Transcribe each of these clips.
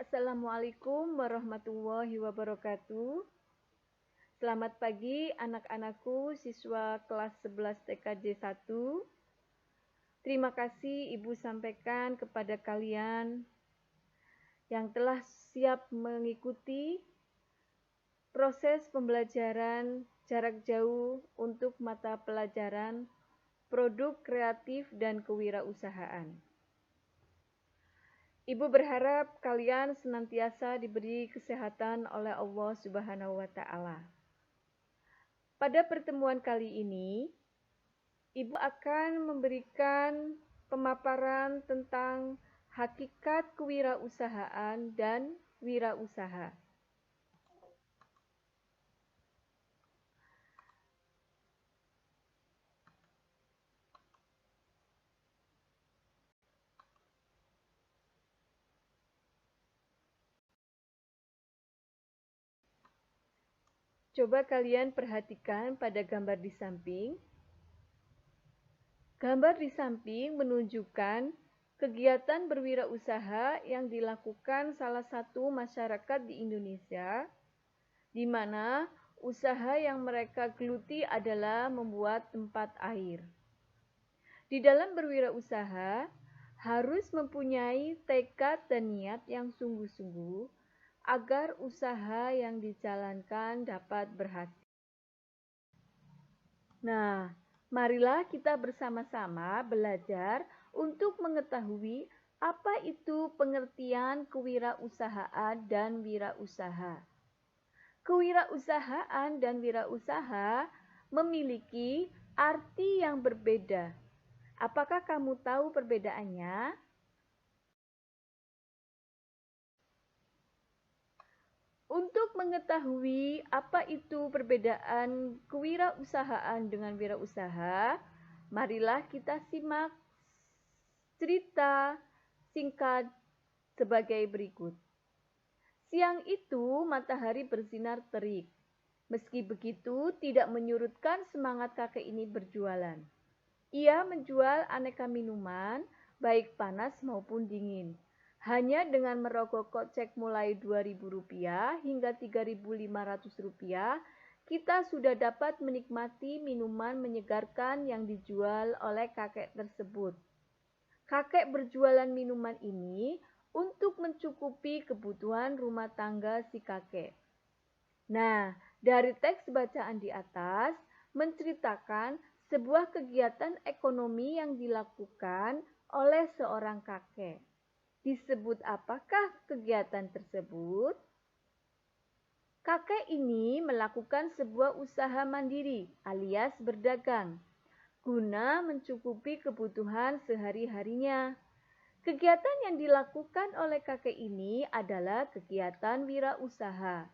Assalamualaikum warahmatullahi wabarakatuh. Selamat pagi anak-anakku siswa kelas 11 TKJ 1. Terima kasih Ibu sampaikan kepada kalian yang telah siap mengikuti proses pembelajaran jarak jauh untuk mata pelajaran produk kreatif dan kewirausahaan. Ibu berharap kalian senantiasa diberi kesehatan oleh Allah Subhanahu wa Ta'ala. Pada pertemuan kali ini, Ibu akan memberikan pemaparan tentang hakikat kewirausahaan dan wirausaha. Coba kalian perhatikan pada gambar di samping. Gambar di samping menunjukkan kegiatan berwirausaha yang dilakukan salah satu masyarakat di Indonesia, di mana usaha yang mereka geluti adalah membuat tempat air. Di dalam berwirausaha, harus mempunyai tekad dan niat yang sungguh-sungguh agar usaha yang dijalankan dapat berhasil. Nah, marilah kita bersama-sama belajar untuk mengetahui apa itu pengertian kewirausahaan dan wirausaha. Kewirausahaan dan wirausaha memiliki arti yang berbeda. Apakah kamu tahu perbedaannya? Untuk mengetahui apa itu perbedaan kewirausahaan dengan wirausaha, marilah kita simak cerita singkat sebagai berikut. Siang itu matahari bersinar terik. Meski begitu, tidak menyurutkan semangat kakek ini berjualan. Ia menjual aneka minuman, baik panas maupun dingin. Hanya dengan merogoh kocek mulai Rp2.000 hingga Rp3.500, kita sudah dapat menikmati minuman menyegarkan yang dijual oleh kakek tersebut. Kakek berjualan minuman ini untuk mencukupi kebutuhan rumah tangga si kakek. Nah, dari teks bacaan di atas menceritakan sebuah kegiatan ekonomi yang dilakukan oleh seorang kakek. Disebut apakah kegiatan tersebut? Kakek ini melakukan sebuah usaha mandiri alias berdagang guna mencukupi kebutuhan sehari-harinya. Kegiatan yang dilakukan oleh kakek ini adalah kegiatan wirausaha.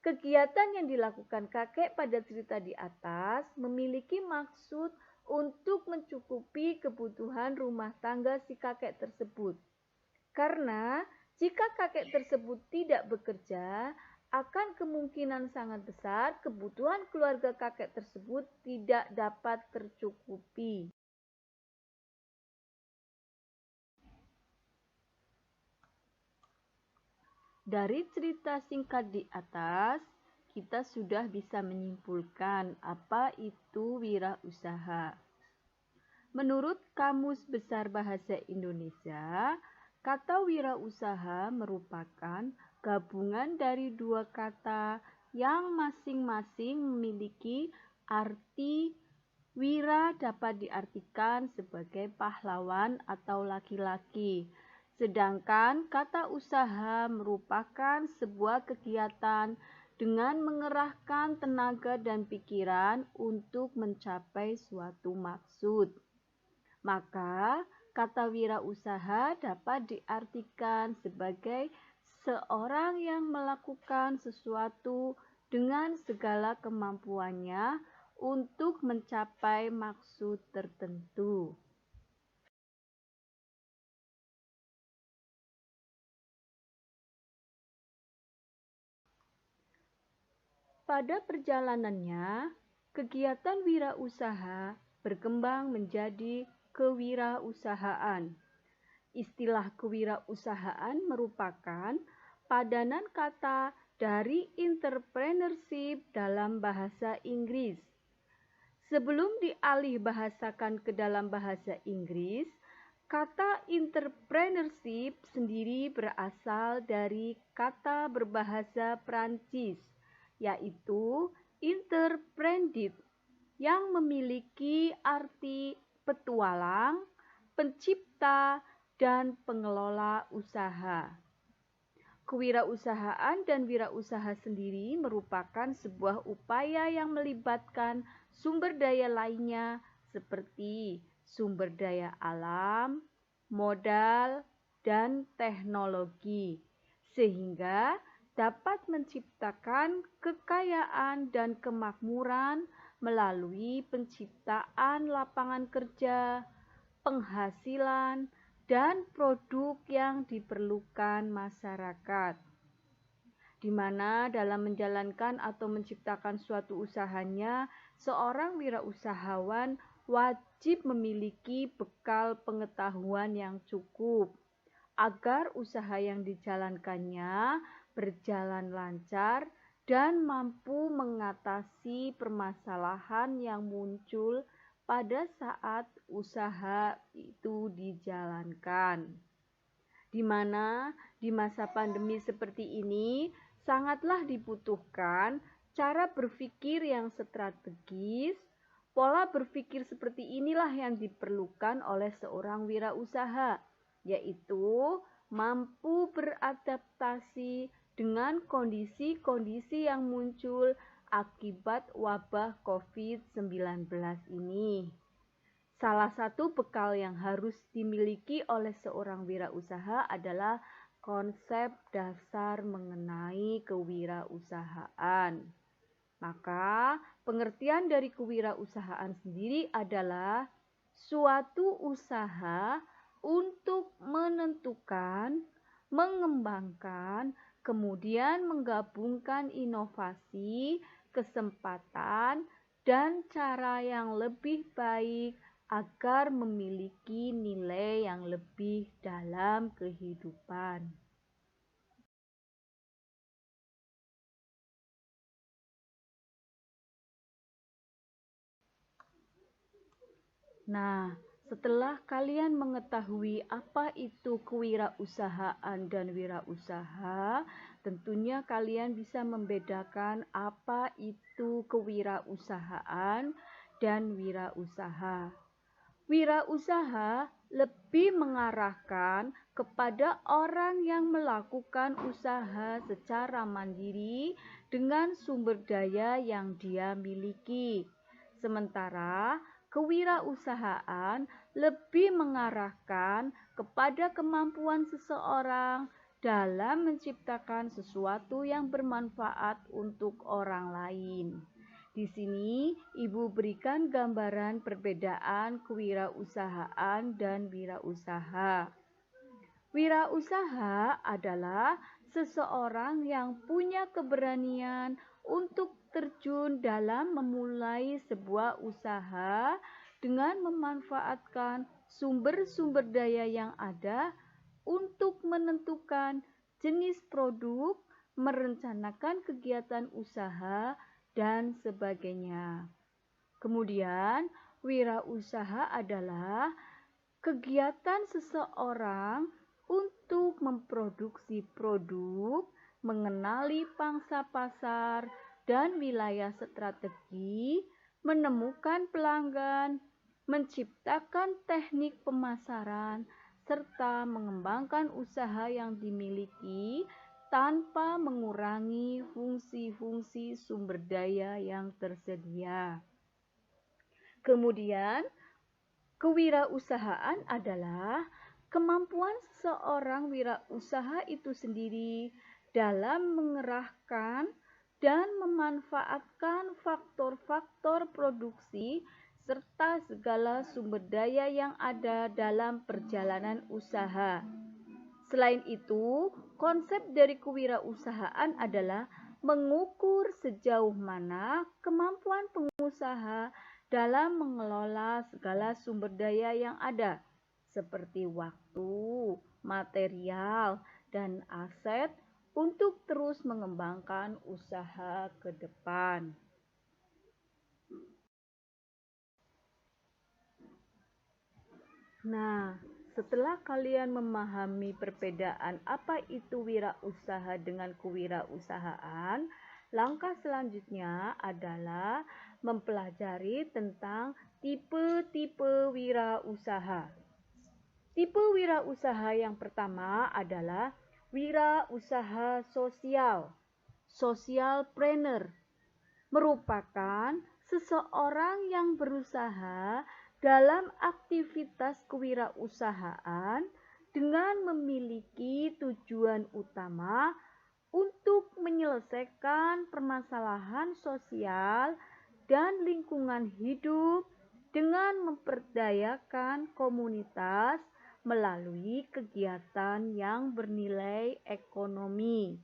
Kegiatan yang dilakukan kakek pada cerita di atas memiliki maksud untuk mencukupi kebutuhan rumah tangga si kakek tersebut. Karena jika kakek tersebut tidak bekerja, akan kemungkinan sangat besar kebutuhan keluarga kakek tersebut tidak dapat tercukupi. Dari cerita singkat di atas, kita sudah bisa menyimpulkan apa itu wirausaha. Menurut Kamus Besar Bahasa Indonesia, kata wirausaha merupakan gabungan dari dua kata yang masing-masing memiliki arti. Wira dapat diartikan sebagai pahlawan atau laki-laki, sedangkan kata usaha merupakan sebuah kegiatan dengan mengerahkan tenaga dan pikiran untuk mencapai suatu maksud. Maka, kata wirausaha dapat diartikan sebagai seorang yang melakukan sesuatu dengan segala kemampuannya untuk mencapai maksud tertentu. Pada perjalanannya, kegiatan wirausaha berkembang menjadi kewirausahaan. Istilah kewirausahaan merupakan padanan kata dari entrepreneurship dalam bahasa Inggris. Sebelum dialih bahasakan ke dalam bahasa Inggris, kata entrepreneurship sendiri berasal dari kata berbahasa Prancis, yaitu entreprendre, yang memiliki arti petualang, pencipta, dan pengelola usaha. Kewirausahaan dan wirausaha sendiri merupakan sebuah upaya yang melibatkan sumber daya lainnya seperti sumber daya alam, modal, dan teknologi, sehingga dapat menciptakan kekayaan dan kemakmuran melalui penciptaan lapangan kerja, penghasilan, dan produk yang diperlukan masyarakat, di mana dalam menjalankan atau menciptakan suatu usahanya, seorang wirausahawan wajib memiliki bekal pengetahuan yang cukup agar usaha yang dijalankannya berjalan lancar dan mampu mengatasi permasalahan yang muncul pada saat usaha itu dijalankan. Di mana di masa pandemi seperti ini sangatlah dibutuhkan cara berpikir yang strategis. Pola berpikir seperti inilah yang diperlukan oleh seorang wirausaha, yaitu mampu beradaptasi dengan kondisi-kondisi yang muncul akibat wabah COVID-19 ini. Salah satu bekal yang harus dimiliki oleh seorang wirausaha adalah konsep dasar mengenai kewirausahaan. Maka, pengertian dari kewirausahaan sendiri adalah suatu usaha untuk menentukan, mengembangkan, kemudian menggabungkan inovasi, kesempatan, dan cara yang lebih baik agar memiliki nilai yang lebih dalam kehidupan. Nah, setelah kalian mengetahui apa itu kewirausahaan dan wirausaha, tentunya kalian bisa membedakan apa itu kewirausahaan dan wirausaha. Wirausaha lebih mengarahkan kepada orang yang melakukan usaha secara mandiri dengan sumber daya yang dia miliki. Sementara kewirausahaan lebih mengarahkan kepada kemampuan seseorang dalam menciptakan sesuatu yang bermanfaat untuk orang lain. Di sini, Ibu berikan gambaran perbedaan kewirausahaan dan wirausaha. Wirausaha adalah seseorang yang punya keberanian untuk terjun dalam memulai sebuah usaha dengan memanfaatkan sumber-sumber daya yang ada untuk menentukan jenis produk, merencanakan kegiatan usaha, dan sebagainya. Kemudian, wirausaha adalah kegiatan seseorang untuk memproduksi produk, mengenali pangsa pasar dan wilayah strategi, menemukan pelanggan, menciptakan teknik pemasaran, serta mengembangkan usaha yang dimiliki tanpa mengurangi fungsi-fungsi sumber daya yang tersedia. Kemudian, kewirausahaan adalah kemampuan seseorang wirausaha itu sendiri dalam mengerahkan dan memanfaatkan faktor-faktor produksi serta segala sumber daya yang ada dalam perjalanan usaha. Selain itu, konsep dari kewirausahaan adalah mengukur sejauh mana kemampuan pengusaha dalam mengelola segala sumber daya yang ada, seperti waktu, material, dan aset untuk terus mengembangkan usaha ke depan. Nah, setelah kalian memahami perbedaan apa itu wirausaha dengan kewirausahaan, langkah selanjutnya adalah mempelajari tentang tipe-tipe wirausaha. Tipe wirausaha yang pertama adalah wirausaha sosial, socialpreneur, merupakan seseorang yang berusaha dalam aktivitas kewirausahaan dengan memiliki tujuan utama untuk menyelesaikan permasalahan sosial dan lingkungan hidup dengan memperdayakan komunitas melalui kegiatan yang bernilai ekonomi.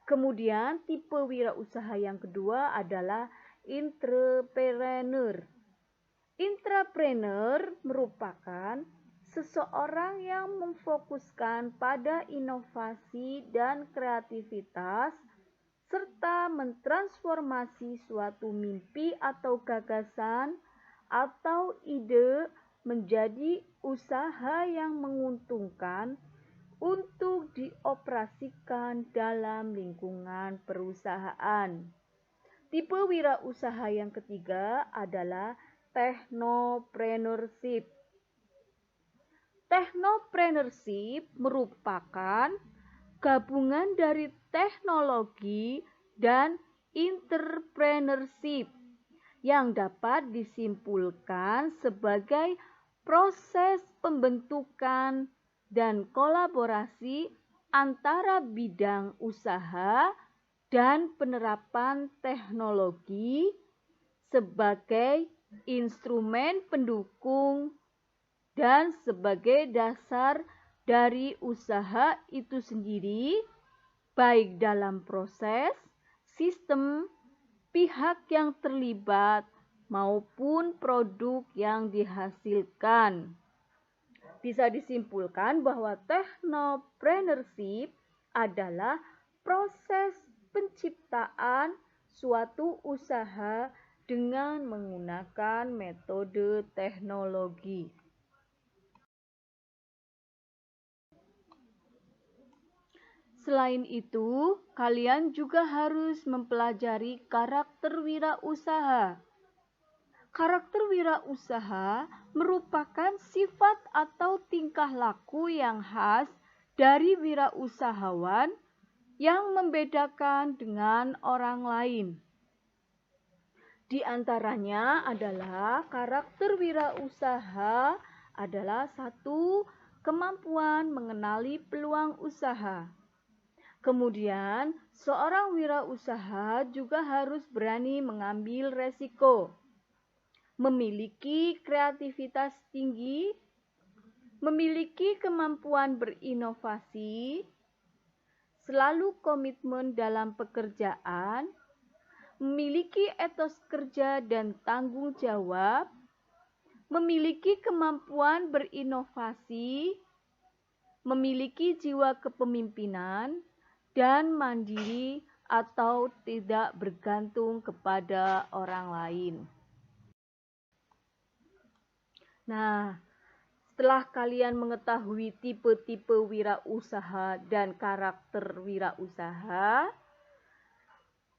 Kemudian tipe wirausaha yang kedua adalah entrepreneur. Entrepreneur merupakan seseorang yang memfokuskan pada inovasi dan kreativitas serta mentransformasi suatu mimpi atau gagasan atau ide menjadi usaha yang menguntungkan untuk dioperasikan dalam lingkungan perusahaan. Tipe wirausaha yang ketiga adalah technopreneurship. Technopreneurship merupakan gabungan dari teknologi dan entrepreneurship yang dapat disimpulkan sebagai proses pembentukan dan kolaborasi antara bidang usaha dan penerapan teknologi sebagai instrumen pendukung dan sebagai dasar dari usaha itu sendiri, baik dalam proses, sistem, pihak yang terlibat, maupun produk yang dihasilkan. Bisa disimpulkan bahwa technopreneurship adalah proses penciptaan suatu usaha dengan menggunakan metode teknologi. Selain itu, kalian juga harus mempelajari karakter wirausaha. Karakter wirausaha merupakan sifat atau tingkah laku yang khas dari wirausahawan yang membedakan dengan orang lain. Di antaranya adalah karakter wirausaha adalah satu, kemampuan mengenali peluang usaha. Kemudian, seorang wirausaha juga harus berani mengambil resiko, memiliki kreativitas tinggi, memiliki kemampuan berinovasi, selalu komitmen dalam pekerjaan, memiliki etos kerja dan tanggung jawab, memiliki kemampuan berinovasi, memiliki jiwa kepemimpinan, dan mandiri atau tidak bergantung kepada orang lain. Nah, setelah kalian mengetahui tipe-tipe wirausaha dan karakter wirausaha,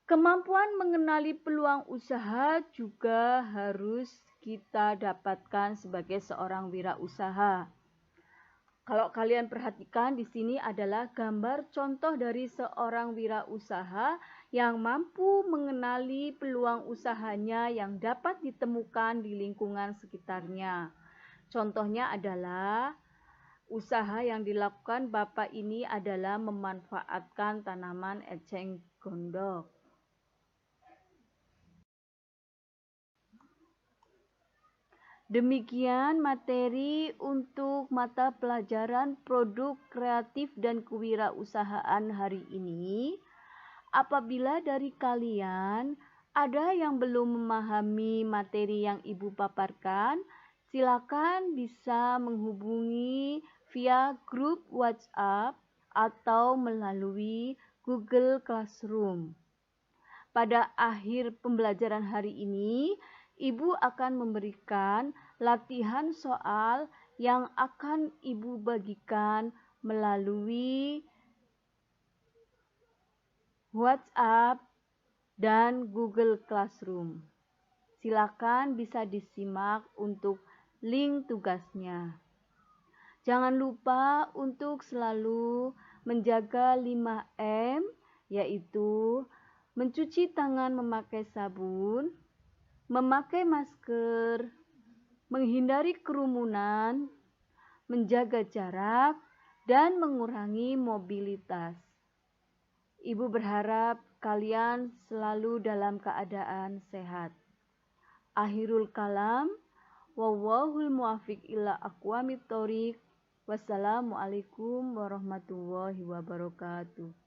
kemampuan mengenali peluang usaha juga harus kita dapatkan sebagai seorang wirausaha. Kalau kalian perhatikan di sini adalah gambar contoh dari seorang wirausaha yang mampu mengenali peluang usahanya yang dapat ditemukan di lingkungan sekitarnya. Contohnya adalah usaha yang dilakukan Bapak ini adalah memanfaatkan tanaman eceng gondok. Demikian materi untuk mata pelajaran produk kreatif dan kewirausahaan hari ini. Apabila dari kalian ada yang belum memahami materi yang Ibu paparkan, silakan bisa menghubungi via grup WhatsApp atau melalui Google Classroom. Pada akhir pembelajaran hari ini, Ibu akan memberikan latihan soal yang akan Ibu bagikan melalui WhatsApp dan Google Classroom. Silakan bisa disimak untuk link tugasnya. Jangan lupa untuk selalu menjaga 5M, yaitu mencuci tangan memakai sabun, memakai masker, menghindari kerumunan, menjaga jarak, dan mengurangi mobilitas. Ibu berharap kalian selalu dalam keadaan sehat. Akhirul kalam, wallahul muwaffiq ila aqwamit thoriq. Wassalamualaikum warahmatullahi wabarakatuh.